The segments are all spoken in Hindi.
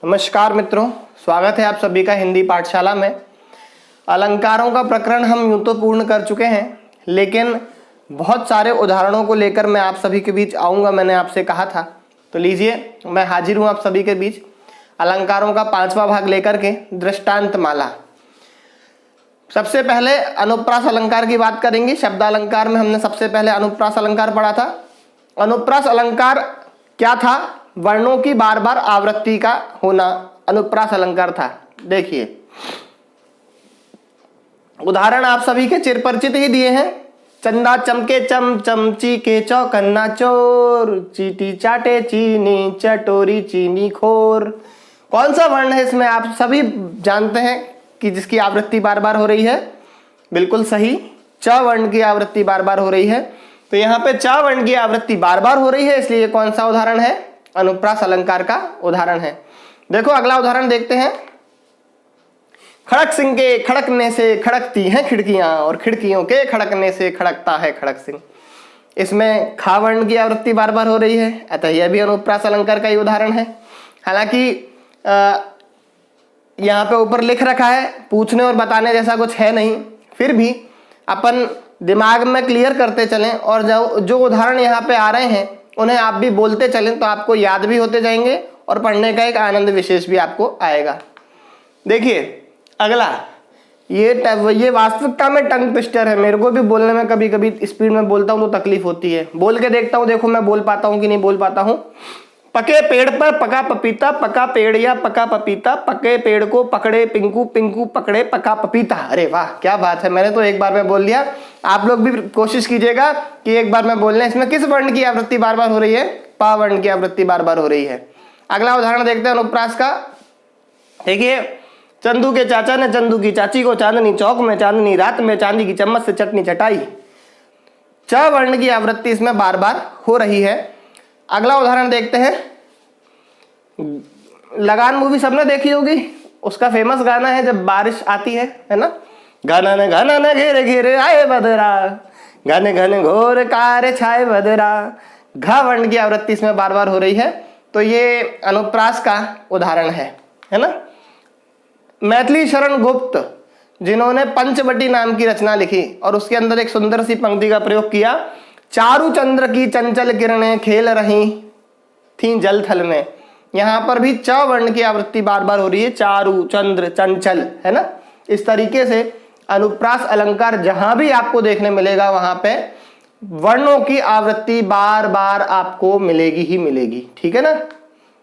नमस्कार मित्रों, स्वागत है आप सभी का हिंदी पाठशाला में। अलंकारों का प्रकरण हम यूं तो पूर्ण कर चुके हैं, लेकिन बहुत सारे उदाहरणों को लेकर मैं आप सभी के बीच आऊँगा, मैंने आपसे कहा था। तो लीजिए, मैं हाजिर हूँ आप सभी के बीच अलंकारों का 5वां भाग लेकर के, दृष्टांत माला। सबसे पहले अनुप्रास अलंकार की बात करेंगे। शब्दालंकार में हमने सबसे पहले अनुप्रास अलंकार पढ़ा था। अनुप्रास अलंकार क्या था? वर्णों की बार बार आवृत्ति का होना अनुप्रास अलंकार था। देखिए, उदाहरण आप सभी के चिरपरिचित ही दिए हैं। चंदा चमके चम चमची के चौकन्ना चोर, चीटी चाटे चीनी चटोरी चीनी खोर। कौन सा वर्ण है इसमें? आप सभी जानते हैं कि जिसकी आवृत्ति बार बार हो रही है। बिल्कुल सही, च वर्ण की आवृत्ति बार बार हो रही है। तो यहाँ पे च वर्ण की आवृत्ति बार बार हो रही है, इसलिए कौन सा उदाहरण है? अनुप्रास अलंकार का उदाहरण है। देखो अगला उदाहरण देखते हैं। खड़क सिंह के खड़कने से खड़कती हैं खिड़कियां, और खिड़कियों के खड़कने से खड़कता है खड़क सिंह। इसमें खा वर्ण की आवृत्ति बार बार हो रही है, अतः यह भी अनुप्रास अलंकार का ही उदाहरण है। हालांकि यहाँ पे ऊपर लिख रखा है, पूछने और बताने जैसा कुछ है नहीं, फिर भी अपन दिमाग में क्लियर करते चलें और जो उदाहरण यहाँ पे आ रहे हैं उन्हें आप भी बोलते चलें, तो आपको याद भी होते जाएंगे और पढ़ने का एक आनंद विशेष भी आपको आएगा। देखिए अगला, ये वास्तविकता में टंग ट्विस्टर है। मेरे को भी बोलने में कभी कभी स्पीड में बोलता हूँ तो तकलीफ होती है। बोल के देखता हूँ, देखो मैं बोल पाता हूँ कि नहीं बोल पाता हूँ। पके पेड़ पर पका पपीता, पका पेड़ या पका पपीता, पके पेड़ को पकड़े पिंकू, पिंकू पकड़े पका पपीता। अरे वाह, क्या बात है, मैंने तो एक बार में बोल दिया। आप लोग भी कोशिश कीजिएगा कि एक बार में बोलने। इसमें किस वर्ण की आवृत्ति बार बार हो रही है? पा वर्ण की आवृत्ति बार बार हो रही है। अगला उदाहरण देखते हैं अनुप्रास का। देखिए, चंदू के चाचा ने चंदू की चाची को चांदनी चौक में चांदनी रात में चांदी की चम्मच से चटनी चटाई। च वर्ण की आवृत्ति इसमें बार बार हो रही है। अगला उदाहरण देखते हैं। लगान मूवी सबने देखी होगी, उसका फेमस गाना है जब बारिश आती है ना? घना न घेरे घेरे आए बदरा, घने घने घोर कार छाए बदरा। घ वर्ण की आवृत्ति इसमें बार बार हो रही है। तो ये अनुप्रास का उदाहरण है ना? मैथिली शरण गुप्त, जिन्होंने पंचवटी नाम की रचना लिखी और उसके अंदर एक सुंदर सी पंक्ति का प्रयोग किया। चारु चंद्र की चंचल किरणें खेल रही थी जल थल में। यहां पर भी च वर्ण की आवृत्ति बार बार हो रही है। चारु चंद्र चंचल, है ना? इस तरीके से अनुप्रास अलंकार जहां भी आपको देखने मिलेगा वहां पे वर्णों की आवृत्ति बार बार आपको मिलेगी ही मिलेगी। ठीक है ना?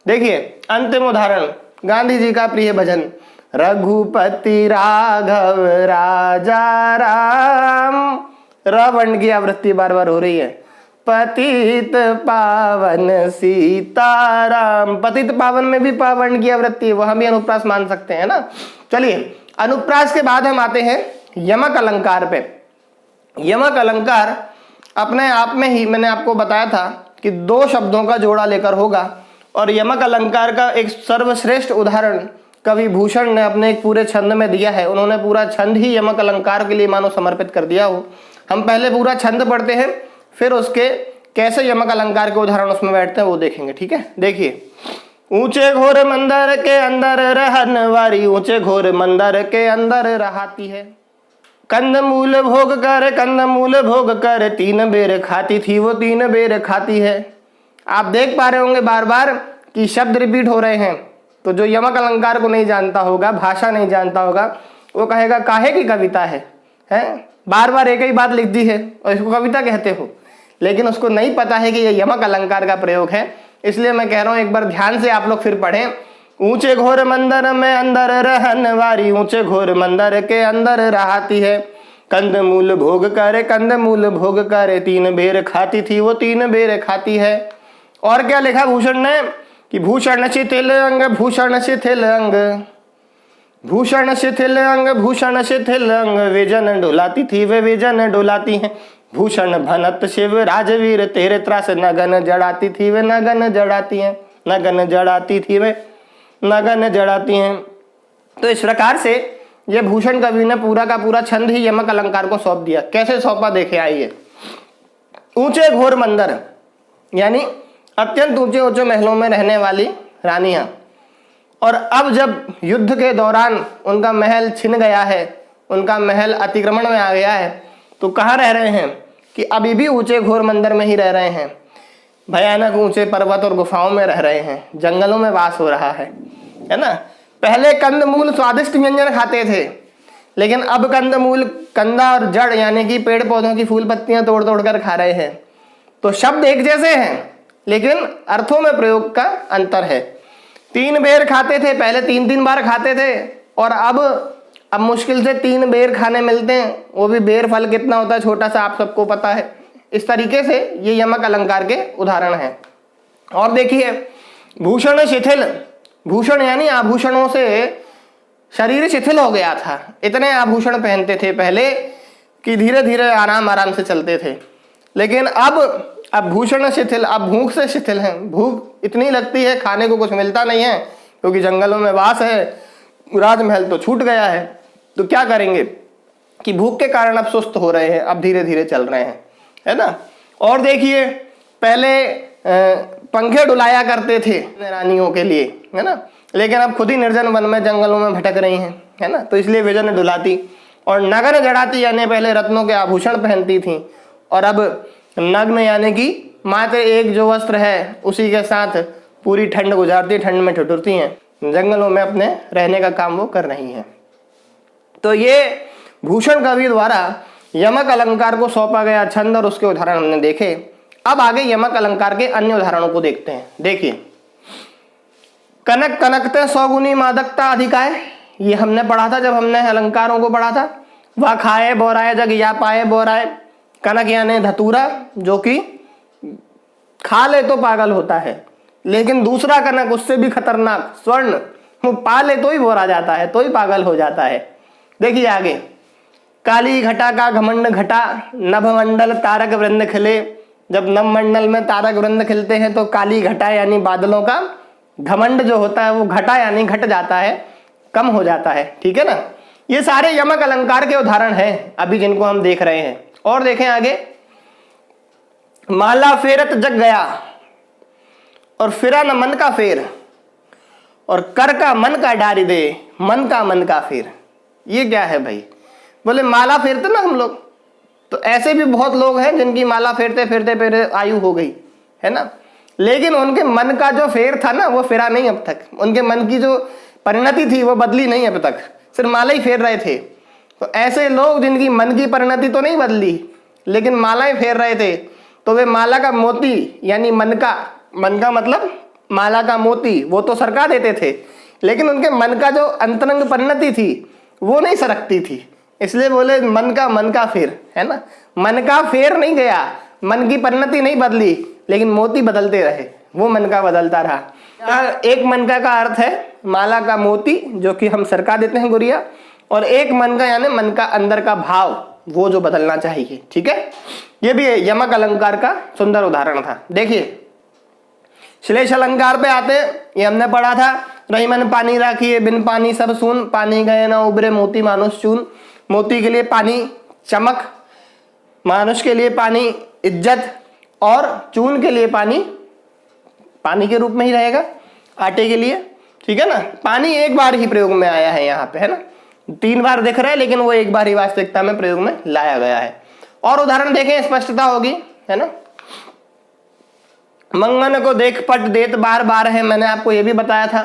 देखिए अंतिम उदाहरण, गांधी जी का प्रिय भजन, रघुपति राघव राजा राम। र वर्ण की आवृत्ति बार बार हो रही है। पतित पावन सीताराम। पतित पावन में भी पा वर्ण की आवृत्ति है, वहां भी अनुप्रास मान सकते हैं ना? चलिए, अनुप्रास के बाद हम आते हैं यमक अलंकार पे। यमक अलंकार अपने आप में ही मैंने आपको बताया था कि 2 शब्दों का जोड़ा लेकर होगा, और यमक अलंकार का एक सर्वश्रेष्ठ उदाहरण कवि भूषण ने अपने एक पूरे छंद में दिया है। उन्होंने पूरा छंद ही यमक अलंकार के लिए मानो समर्पित कर दिया हो। हम पहले पूरा छंद पढ़ते हैं, फिर उसके कैसे यमक अलंकार के उदाहरण उसमें बैठते हैं वो देखेंगे। ठीक है? देखिए, ऊंचे घोर मंदिर के अंदर रहन वारी, ऊंचे घोर मंदिर के अंदर रहाती है। कंदमूल भोग कर, कंदमूल भोग कर, 3 बेर खाती थी वो 3 बेर खाती है। आप देख पा रहे होंगे बार बार कि शब्द रिपीट हो रहे हैं। तो जो यमक अलंकार को नहीं जानता होगा, भाषा नहीं जानता होगा, वो कहेगा काहे की कविता है, बार बार एक ही बात लिख दी है और इसको कविता कहते हो। लेकिन उसको नहीं पता है कि ये यमक अलंकार का प्रयोग है। इसलिए मैं कह रहा हूं एक बार ध्यान से आप लोग फिर पढ़ें। ऊंचे घोर मंदिर में अंदर रहन वारी, ऊंचे घोर मंदिर के अंदर रहाती है। कंदमूल भोग करे, कंदमूल भोग करे, 3 बेर खाती थी वो 3 बेर खाती है। और क्या लिखा भूषण ने कि भूषण शिथिल अंग, भूषण शिथिल अंग, भूषण शिथिल अंग, भूषण शिथिल अंग, विजन डुलाती थी वे विजन डुलाती हैं। भूषण भनत शिव राजवीर, तेरे त्रास नगन जड़ाती थी वे नगन जड़ाती हैं, नगन जड़ाती थी वे नगन जड़ाती हैं। तो इस प्रकार से ये भूषण कवि ने पूरा का पूरा छंद ही यमक अलंकार को सौंप दिया। कैसे सौंपा देखे आइए। ऊंचे घोर मंदिर यानी अत्यंत ऊंचे ऊंचे महलों में रहने वाली रानियां, और अब जब युद्ध के दौरान उनका महल छिन गया है, उनका महल अतिक्रमण में आ गया है, तो कहाँ रह रहे हैं कि अभी भी ऊंचे घोर मंदिर में ही रह रहे हैं, भयानक ऊंचे पर्वत और गुफाओं में रह रहे हैं, जंगलों में वास हो रहा है ना। पहले कंदमूल स्वादिष्ट व्यंजन खाते थे, लेकिन अब कंदमूल कंदा और जड़ यानी कि पेड़ पौधों की फूल पत्तियां तोड़ तोड़ कर खा रहे हैं। तो शब्द एक जैसे हैं, लेकिन अर्थों में प्रयोग का अंतर है। 3 बेर खाते थे, पहले 3-3 बार खाते थे, और अब मुश्किल से 3 बेर खाने मिलते हैं, वो भी बेर फल कितना होता है छोटा सा, आप सबको पता है। इस तरीके से ये यमक अलंकार के उदाहरण हैं। और देखिए, भूषण शिथिल, भूषण यानी आभूषणों से शरीर शिथिल हो गया था। इतने आभूषण पहनते थे पहले कि धीरे धीरे आराम आराम से चलते थे, लेकिन अब भूषण शिथिल, अब भूख से शिथिल हैं। भूख इतनी लगती है, खाने को कुछ मिलता नहीं है, क्योंकि जंगलों में वास है, राजमहल तो छूट गया है। तो क्या करेंगे कि भूख के कारण अब सुस्त हो रहे हैं, अब धीरे धीरे चल रहे हैं, है ना। और देखिए, पहले पंखे डुलाया करते थे रानियों के लिए, है ना, लेकिन अब खुद ही निर्जन वन में जंगलों में भटक रही हैं, है ना। तो इसलिए विजय ने डुलाती। और नग्न जड़ाती यानी पहले रत्नों के आभूषण पहनती थी, और अब नग्न यानी कि मात्र एक जो वस्त्र है उसी के साथ पूरी ठंड गुजारती, ठंड में ठिठुरती हैं, जंगलों में अपने रहने का काम वो कर रही हैं। तो ये भूषण कवि द्वारा यमक अलंकार को सौंपा गया छंद और उसके उदाहरण हमने देखे। अब आगे यमक अलंकार के अन्य उदाहरणों को देखते हैं। देखिए, कनक कनकते 100 गुनी मादकता अधिकाय, ये हमने पढ़ा था जब हमने अलंकारों को पढ़ा था। वह खाए बोराए जग या पाए बोराए, कनक यानी धतूरा, जो कि खा ले तो पागल होता है, लेकिन दूसरा कनक उससे भी खतरनाक स्वर्ण, वो पा ले तो ही बोरा जाता है, तो ही पागल हो जाता है। देखिए आगे, काली घटा का घमंड घटा, नभमंडल तारक वृंद खिले। जब नभमंडल में तारक वृंद खिलते हैं तो काली घटा यानी बादलों का घमंड जो होता है वो घटा यानी घट जाता है, कम हो जाता है, ठीक है ना। ये सारे यमक अलंकार के उदाहरण हैं अभी जिनको हम देख रहे हैं। और देखें आगे, माला फेरत जग गया, और फिरा न मन का फेर, और कर का मन का डारी दे, मन का फेर। ये क्या है भाई? बोले माला फेरते ना हम लोग, तो ऐसे भी बहुत लोग हैं जिनकी माला फेरते फेरते फेरते आयु हो गई, है ना, लेकिन उनके मन का जो फेर था ना वो फिरा नहीं अब तक। उनके मन की जो परिणति थी वो बदली नहीं अब तक, सिर्फ माला ही फेर रहे थे। तो ऐसे लोग जिनकी मन की परिणति तो नहीं बदली लेकिन मालाएं फेर रहे थे, तो वे माला का मोती यानी मन का मतलब माला का मोती वो तो सरका देते थे, लेकिन उनके मन का जो अंतरंग परिणति थी वो नहीं सरकती थी। इसलिए बोले मन का फेर, है ना। मन का फेर नहीं गया, मन की परिणति नहीं बदली, लेकिन मोती बदलते रहे, वो मन का बदलता रहा। एक मन का अर्थ है माला का मोती जो कि हम सरका देते हैं गुड़िया, और एक मन का यानी मन का अंदर का भाव वो जो बदलना चाहिए, ठीक है। ये भी यमक अलंकार का सुंदर उदाहरण था। देखिए, श्लेष अलंकार पे आते, ये हमने पढ़ा था। रही मन पानी राखिए, बिन पानी सब सून, पानी गए ना उबरे मोती मानुष चून। मोती के लिए पानी चमक, मानुष के लिए पानी इज्जत, और चून के लिए पानी के रूप में ही रहेगा, आटे के लिए, ठीक है ना। पानी एक बार ही प्रयोग में आया है यहाँ पे, है ना। 3 बार दिख रहा है लेकिन वो एक बार ही वास्तविकता में प्रयोग में लाया गया है। और उदाहरण देखें, स्पष्टता होगी, है ना। मंगन को देख पट देत बार बार है, मैंने आपको ये भी बताया था।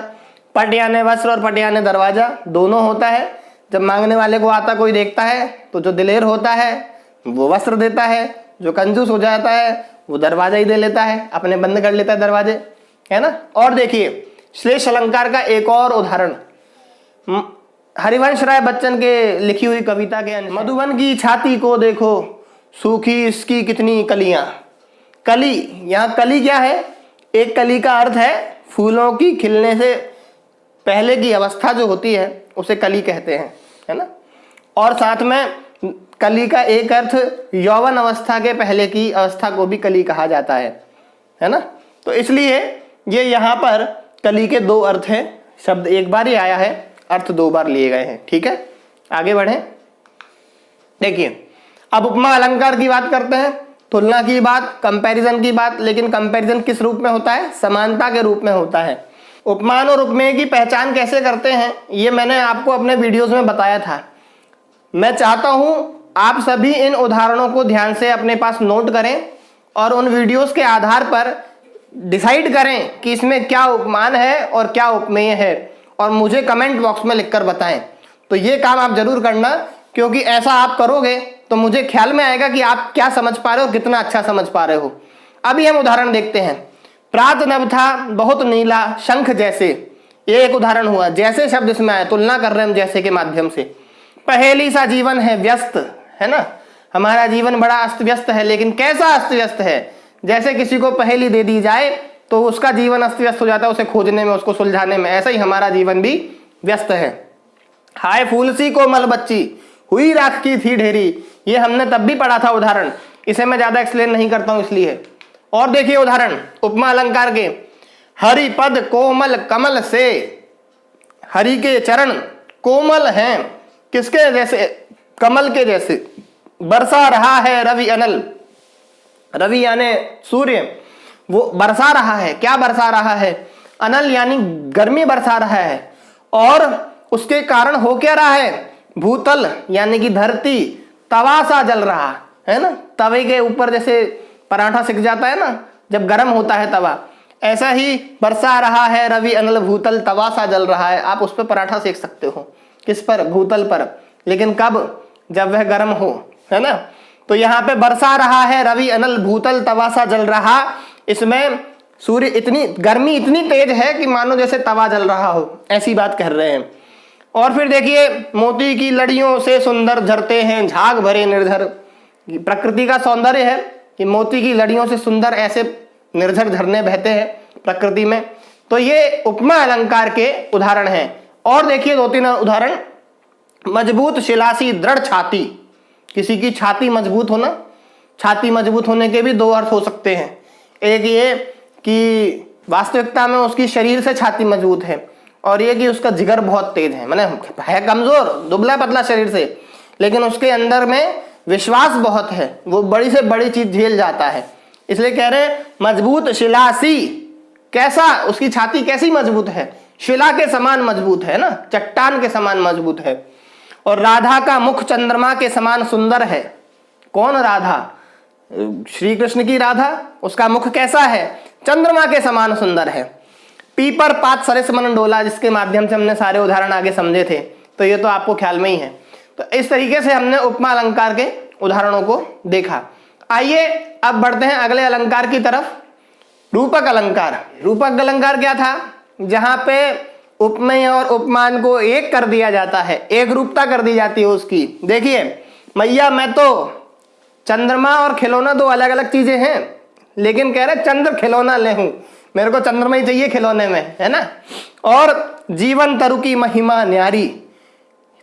पट यानी वस्त्र और पट यानी दरवाजा, दोनों होता है। जब मांगने वाले को आता कोई देखता है तो जो दिलेर होता है वो वस्त्र देता है, जो कंजूस हो जाता है वो दरवाजा ही दे लेता है, अपने बंद कर लेता है दरवाजे, है ना। और देखिए, श्लेष अलंकार का एक और उदाहरण हरिवंश राय बच्चन के लिखी हुई कविता के, मधुबन की छाती को देखो सूखी इसकी कितनी कलियां। कली, यहाँ कली क्या है? एक कली का अर्थ है फूलों की खिलने से पहले की अवस्था जो होती है उसे कली कहते हैं, है ना। और साथ में कली का एक अर्थ यौवन अवस्था के पहले की अवस्था को भी कली कहा जाता है ना। तो इसलिए ये यहाँ पर कली के 2 अर्थ हैं। शब्द एक बार ही आया है, अर्थ 2 बार लिए गए हैं, ठीक है। आगे बढ़े, देखिए अब उपमा अलंकार की बात करते हैं। तुलना की बात, कंपैरिजन की बात, लेकिन कंपैरिजन किस रूप में होता है? समानता के रूप में होता है। उपमान और उपमेय की पहचान कैसे करते हैं ये मैंने आपको अपने वीडियोस में बताया था। मैं चाहता हूं आप सभी इन उदाहरणों को ध्यान से अपने पास नोट करें और उन वीडियोस के आधार पर डिसाइड करें कि इसमें क्या उपमान है और क्या उपमेय है, और मुझे कमेंट बॉक्स में लिखकर बताएं। तो ये काम आप जरूर करना, क्योंकि ऐसा आप करोगे तो मुझे ख्याल में आएगा कि आप क्या समझ पा रहे हो, कितना अच्छा समझ पा रहे हो। अभी हम उदाहरण देखते हैं। प्रात नभ था बहुत नीला शंख जैसे, ये एक उदाहरण हुआ। जैसे शब्द इसमें आए, तुलना कर रहे हैं हम जैसे के माध्यम से। पहेली सा जीवन है व्यस्त, है ना, हमारा जीवन बड़ा अस्त व्यस्त है। लेकिन कैसा अस्त व्यस्त है? जैसे किसी को पहेली दे दी जाए तो उसका जीवन अस्त व्यस्त हो जाता है, उसे खोजने में, उसको सुलझाने में। ऐसा ही हमारा जीवन भी व्यस्त है। हाय फूल सी कोमल बच्ची, हुई राख की थी ढेरी, ये हमने तब भी पढ़ा था उदाहरण, इसे मैं ज्यादा एक्सप्लेन नहीं करता हूं इसलिए। और देखिए उदाहरण उपमा अलंकार के। हरि पद कोमल कमल से, हरि के चरण कोमल हैं, किसके जैसे? कमल के जैसे। बरसा रहा है रवि अनल, रवि यानी सूर्य, वो बरसा रहा है। क्या बरसा रहा है? अनल यानी गर्मी बरसा रहा है। और उसके कारण हो क्या रहा है? भूतल यानी कि धरती तवा सा जल रहा है ना। तवे के ऊपर जैसे पराठा सिक जाता है ना जब गर्म होता है तवा, ऐसा ही बरसा रहा है रवि अनल भूतल तवा सा जल रहा है। आप उस पर पराठा सेक सकते हो। किस पर? भूतल पर। लेकिन कब? जब वह गर्म हो, है ना। तो यहाँ पे बरसा रहा है रवि अनल भूतल तवा सा जल रहा। इसमें सूर्य इतनी गर्मी इतनी तेज है कि मानो जैसे तवा जल रहा हो, ऐसी बात कह रहे हैं। और फिर देखिए मोती की लड़ियों से सुंदर झरते हैं झाग भरे निर्झर। प्रकृति का सौंदर्य है कि मोती की लड़ियों से सुंदर ऐसे निर्झर झरने बहते हैं प्रकृति में। तो ये उपमा अलंकार के उदाहरण हैं। और देखिए 2-3 उदाहरण। मजबूत शिलासी दृढ़ छाती, किसी की छाती मजबूत होना, छाती मजबूत होने के भी 2 अर्थ हो सकते हैं। एक ये कि वास्तविकता में उसकी शरीर से छाती मजबूत है, और ये कि उसका जिगर बहुत तेज है, माने है कमजोर दुबला पतला शरीर से, लेकिन उसके अंदर में विश्वास बहुत है, वो बड़ी से बड़ी चीज झेल जाता है। इसलिए कह रहे हैं मजबूत शिलासी। कैसा? उसकी छाती कैसी मजबूत है? शिला के समान मजबूत है ना, चट्टान के समान मजबूत है। और राधा का मुख चंद्रमा के समान सुंदर है। कौन राधा? श्री कृष्ण की राधा। उसका मुख कैसा है? चंद्रमा के समान सुंदर है। पीपर पात सरिस मन डोला, जिसके माध्यम से हमने सारे उदाहरण आगे समझे थे, तो ये तो आपको ख्याल में ही है। तो इस तरीके से हमने उपमा अलंकार के उदाहरणों को देखा। आइए अब बढ़ते हैं अगले अलंकार की तरफ, रूपक अलंकार। रूपक अलंकार क्या था? जहां पे उपमेय और उपमान को एक कर दिया जाता है, एक रूपता कर दी जाती है उसकी। देखिए मैया मैं तो चंद्रमा और खिलौना 2 अलग अलग चीजें हैं, लेकिन कह रहे चंद्र खिलौना ले हूं, मेरे को चंद्रमा ही चाहिए खिलौने में, है ना। और जीवन तरु की महिमा न्यारी,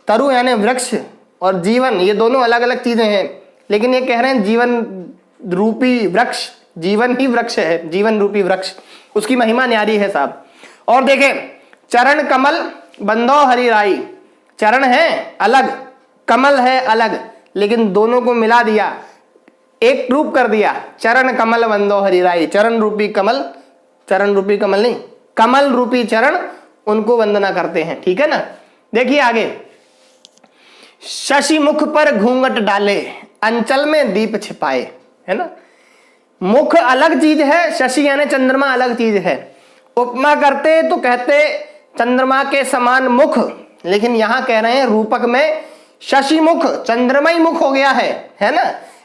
तरु यानी वृक्ष और जीवन, ये दोनों अलग अलग चीजें हैं, लेकिन ये कह रहे हैं जीवन रूपी वृक्ष, जीवन ही वृक्ष है, जीवन रूपी वृक्ष, उसकी महिमा न्यारी है साहब। और देखें चरण कमल बंदो हरिराई, चरण है अलग, कमल है अलग, लेकिन दोनों को मिला दिया, एक रूप कर दिया। चरण कमल बंदो हरिराई, चरण रूपी कमल, चरण रूपी कमल नहीं, कमल रूपी चरण, उनको वंदना करते हैं, ठीक है ना। देखिए आगे, शशि मुख पर घूंघट डाले अंचल में दीप छिपाए, है ना। मुख अलग चीज है, शशि यानी चंद्रमा अलग चीज है। उपमा करते तो कहते चंद्रमा के समान मुख, लेकिन यहां कह रहे हैं रूपक में शशि मुख, चंद्रमा ही मुख हो गया है ना।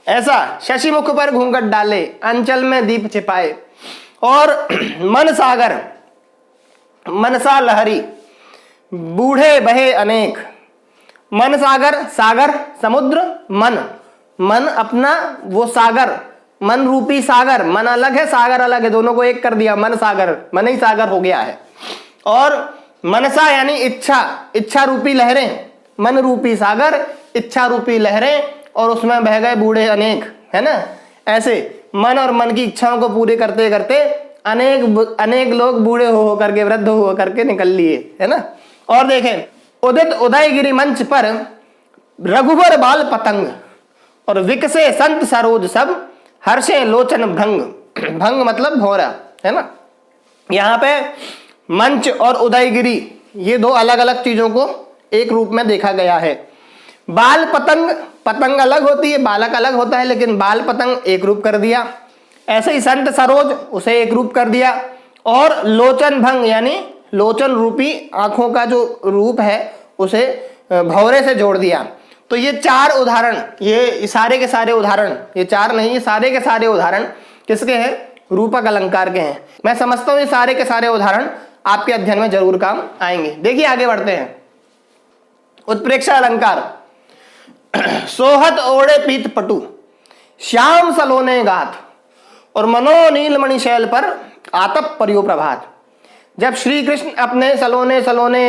ऐसा शशि मुख पर घूंघट डाले अंचल में दीप छिपाए। और मन सागर, मनसा लहरी, बूढ़े बहे अनेक। मन सागर, सागर समुद्र, मन मन अपना वो सागर, मन रूपी सागर, मन अलग है सागर अलग है, दोनों को एक कर दिया, मन सागर, मन ही सागर हो गया है। और मनसा यानी इच्छा, इच्छा रूपी लहरें, मन रूपी सागर, इच्छा रूपी लहरें, और उसमें बह गए बूढ़े अनेक, है ना। ऐसे मन और मन की इच्छाओं को पूरे करते करते अनेक लोग बूढ़े हो करके, वृद्ध हो करके निकल लिए, है ना। और देखें उदित उदयगिरी मंच पर रघुवर बाल पतंग, और विकसे संत सरोज सब हर्षे लोचन भंग, भंग मतलब भौरा, है ना। यहाँ पे मंच और उदयगिरी, ये दो अलग अलग चीजों को एक रूप में देखा गया है। बाल पतंग, पतंग अलग होती है, बालक अलग होता है, लेकिन बाल पतंग एक रूप कर दिया। ऐसे ही संत सरोज, उसे एक रूप कर दिया। और लोचन भंग यानी लोचन रूपी आंखों का जो रूप है उसे भौरे से जोड़ दिया। तो ये चार उदाहरण, ये सारे के सारे उदाहरण, ये चार नहीं, ये सारे के सारे उदाहरण किसके हैं? रूपक अलंकार के हैं। मैं समझता हूं ये सारे के सारे उदाहरण आपके अध्ययन में जरूर काम आएंगे। देखिए आगे बढ़ते हैं। उत्प्रेक्षा अलंकार। सोहत ओढ़े पीत पटु, श्याम सलोने गात, और मनो नीलमणि शैल पर आतप परियो प्रभात। जब श्री कृष्ण अपने सलोने सलोने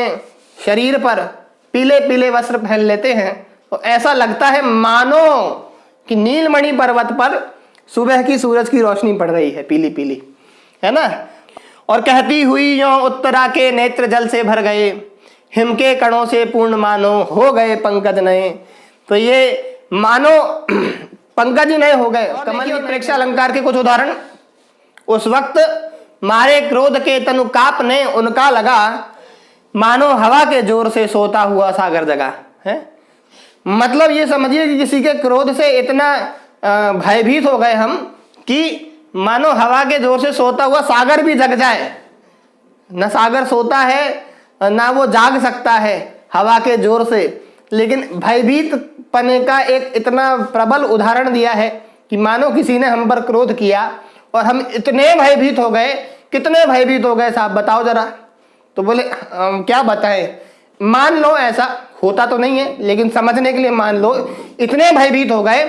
शरीर पर पीले पीले वस्त्र पहन लेते हैं तो ऐसा लगता है मानो कि नीलमणि पर्वत पर सुबह की सूरज की रोशनी पड़ रही है, पीली पीली, है ना। और कहती हुई यो उत्तरा के नेत्र जल से भर गए, हिम के कणों से पूर्ण मानो हो गए पंकज नए। तो ये मानो पंकज नए हो गए। कमल की प्रेक्षा अलंकार के कुछ उदाहरण। उस वक्त मारे क्रोध के तनु कांपने, उनका लगा मानो हवा के जोर से सोता हुआ सागर जगा है। मतलब ये समझिए कि किसी के क्रोध से इतना भयभीत हो गए हम कि मानो हवा के जोर से सोता हुआ सागर भी जग जाए। न सागर सोता है ना वो जाग सकता है हवा के जोर से, लेकिन भयभीत पने का एक इतना प्रबल उदाहरण दिया है कि मानो किसी ने हम पर क्रोध किया और हम इतने भयभीत हो गए। कितने भयभीत हो गए साहब बताओ जरा। तो बोले क्या बताएं। मान लो ऐसा होता तो नहीं है, लेकिन समझने के लिए मान लो इतने भयभीत हो गए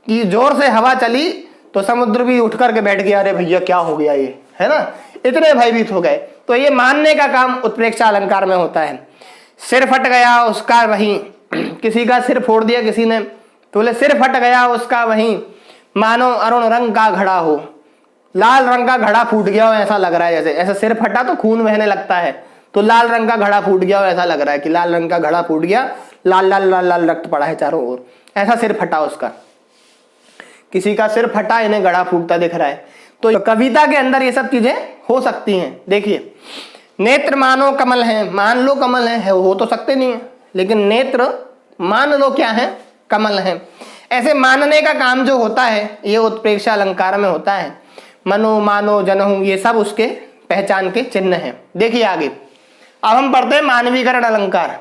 कि जोर से हवा चली तो समुद्र भी उठ करके बैठ गया, अरे भैया क्या हो गया ये, है ना। इतने भयभीत हो गए। तो ये मानने का काम उत्प्रेक्षा अलंकार में होता है। सिर फट गया उसका वहीं, किसी का सिर फोड़ दिया किसी ने, तो बोले सिर फट गया उसका वहीं, मानो अरुण रंग का घड़ा हो, लाल रंग का घड़ा फूट गया हो ऐसा लग रहा है। जैसे ऐसा सिर फटा तो खून बहने लगता है, तो लाल रंग का घड़ा फूट गया हो ऐसा लग रहा है कि लाल रंग का घड़ा फूट गया, लाल लाल लाल लाल रक्त पड़ा है चारों ओर, ऐसा सिर फटा उसका। किसी का सिर फटा, इन्हें घड़ा फूटता दिख रहा है। तो कविता के अंदर ये सब चीजें हो सकती हैं। देखिए, नेत्र मानो कमल है, मान लो कमल है, हो तो सकते नहीं है, लेकिन नेत्र मान लो क्या है? कमल है। ऐसे मानने का काम जो होता है ये उत्प्रेक्षा अलंकार में होता है। मनो मानो जनहु, ये सब उसके पहचान के चिन्ह हैं। देखिए आगे, अब हम पढ़ते हैं मानवीकरण अलंकार।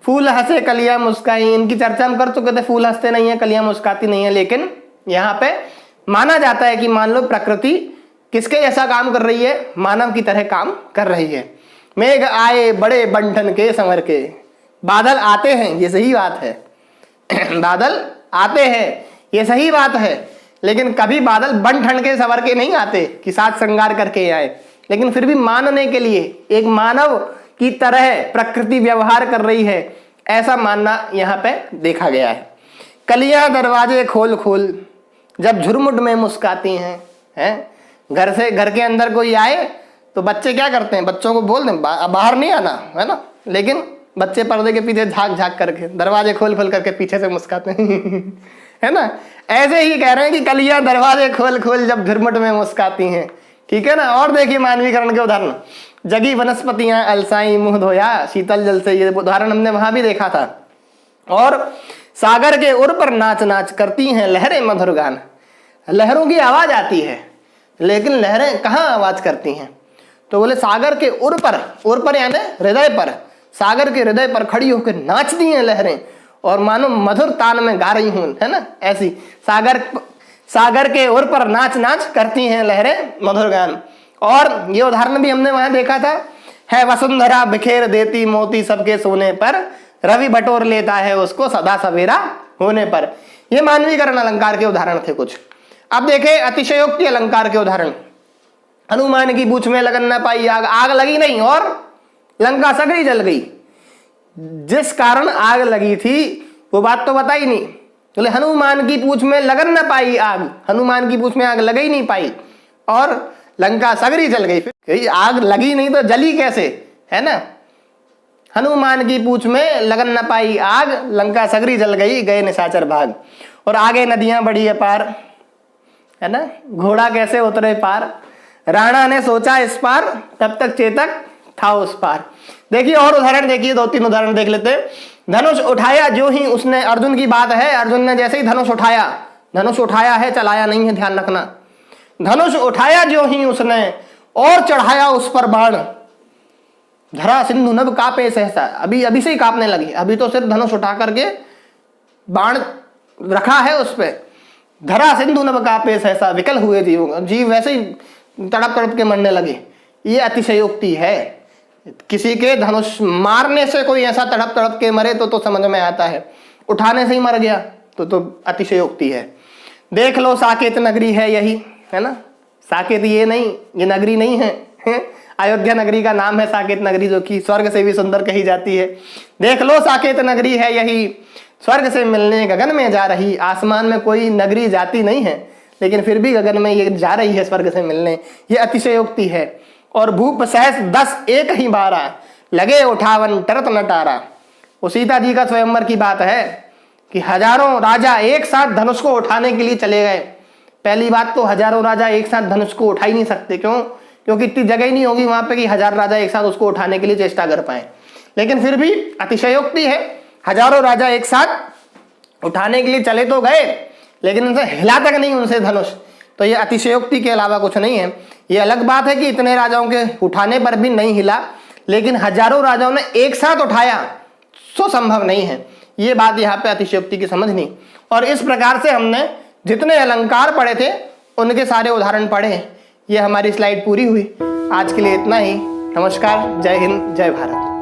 फूल हंसे कलियां मुस्काई, इनकी चर्चा हम कर चुके थे। फूल हंसते नहीं है, कलियां मुस्काती नहीं है, लेकिन यहाँ पे माना जाता है कि मान लो प्रकृति किसके जैसा काम कर रही है? मानव की तरह काम कर रही है। मेघ आए बड़े बंठन के संवर के, बादल आते हैं, ये सही बात है बादल आते हैं, ये सही बात है, लेकिन कभी बादल बन ठंड के सवर के नहीं आते कि साथ श्रृंगार करके आए। लेकिन फिर भी मानने के लिए एक मानव की तरह प्रकृति व्यवहार कर रही है, ऐसा मानना यहाँ पे देखा गया है। कलियां दरवाजे खोल खोल, जब झुरमुट में मुस्काती हैं। घर के अंदर कोई आए तो बच्चे क्या करते हैं? बच्चों को बोल दें बाहर नहीं आना, है ना, लेकिन बच्चे पर्दे के पीछे झांक झांक करके, दरवाजे खोल खोल करके पीछे से मुस्काते हैं है ना। ऐसे ही कह रहे हैं कि कलियां दरवाजे खोल खोल जब झुरमुट में मुस्काती हैं, ठीक है ना। और देखिए मानवीकरण के उदाहरण, जगी वनस्पतियां अलसाई मुंह धोया शीतल जल से, ये उदाहरण हमने वहां भी देखा था। और सागर के उर पर नाच नाच करती हैं लहरें मधुर गान, लहरों की आवाज आती है, लेकिन लहरें कहाँ आवाज करती हैं? तो बोले सागर के उर पर यानी हृदय पर, सागर के हृदय पर खड़ी होकर नाचती हैं लहरें और मानो मधुर तान में गा रही हूं, है ना। ऐसी सागर के उर पर नाच नाच करती हैं लहरें मधुर गान। और ये उदाहरण भी हमने वहां देखा था, है वसुंधरा बिखेर देती मोती सबके सोने पर, रवि बटोर लेता है उसको सदा सवेरा होने पर। ये मानवीकरण अलंकार के उदाहरण थे कुछ। अब देखें अतिशयोक्ति अलंकार के उदाहरण। हनुमान की पूंछ में लगन न पाई आग, आग लगी नहीं और लंका सगरी जल गई। जिस कारण आग लगी थी वो बात तो बताई नहीं। बोले हनुमान की पूंछ में लगन न पाई आग, हनुमान की पूंछ में आग लग ही नहीं पाई और लंका सगरी जल गई। फिर आग लगी नहीं तो जली कैसे, है ना। हनुमान की पूंछ में लगन न पाई आग, लंका सगरी जल गई, गए निशाचर भाग। और आगे नदियां बढ़ी अपार, है ना, घोड़ा कैसे उतरे पार, राणा ने सोचा इस पार, तब तक चेतक था उस पार। देखिए और उदाहरण देखिए, 2-3 उदाहरण देख लेते हैं। धनुष उठाया जो ही उसने, अर्जुन की बात है, अर्जुन ने जैसे ही धनुष उठाया है, चलाया नहीं है, ध्यान रखना। धनुष उठाया जो ही उसने और चढ़ाया उस पर बाण, धरा सिंधु नभ कापे सहसा, अभी से ही कांपने लगी, अभी तो सिर्फ धनुष उठा करके बाण रखा है उस पे। धरा सिंधु नभ कापे सहसा, विकल हुए जीव वैसे ही तड़प तड़प के मरने लगे। ये अतिशयोक्ति है। किसी के धनुष मारने से कोई ऐसा तड़प तड़प के मरे तो समझ में आता है, उठाने से ही मर गया तो अतिशयोक्ति है। देख लो साकेत नगरी है यही, है ना। साकेत ये नहीं, ये नगरी नहीं है, अयोध्या नगरी का नाम है साकेत नगरी, जो कि स्वर्ग से भी सुंदर कही जाती है। देख लो साकेत नगरी है यही, स्वर्ग से मिलने गगन में जा रही। आसमान में कोई नगरी जाती नहीं है, लेकिन फिर भी गगन में ये जा रही है स्वर्ग से मिलने, ये अतिशयोक्ति है। और भूप सहस 10 एक ही 12, लगे उठावन टरत न टारा। वो सीता जी का स्वयंवर की बात है कि हजारों राजा एक साथ धनुष को उठाने के लिए चले गए। पहली बात तो हजारों राजा एक साथ धनुष को उठा ही नहीं सकते, क्यों? क्योंकि इतनी जगह ही नहीं होगी वहां पे कि 1000 राजा एक साथ उसको उठाने के लिए चेष्टा कर पाए। लेकिन फिर भी अतिशयोक्ति है, हजारों राजा एक साथ उठाने के लिए चले तो गए, लेकिन उनसे हिला तक नहीं उनसे धनुष, तो ये अतिशयोक्ति के अलावा कुछ नहीं है। ये अलग बात है कि इतने राजाओं के उठाने पर भी नहीं हिला, लेकिन हजारों राजाओं ने एक साथ उठाया सो संभव नहीं है। ये बात यहाँ पे अतिशयोक्ति की समझनी। और इस प्रकार से हमने जितने अलंकार पढ़े थे उनके सारे उदाहरण पढ़े। ये हमारी स्लाइड पूरी हुई। आज के लिए इतना ही। नमस्कार, जय हिंद, जय भारत।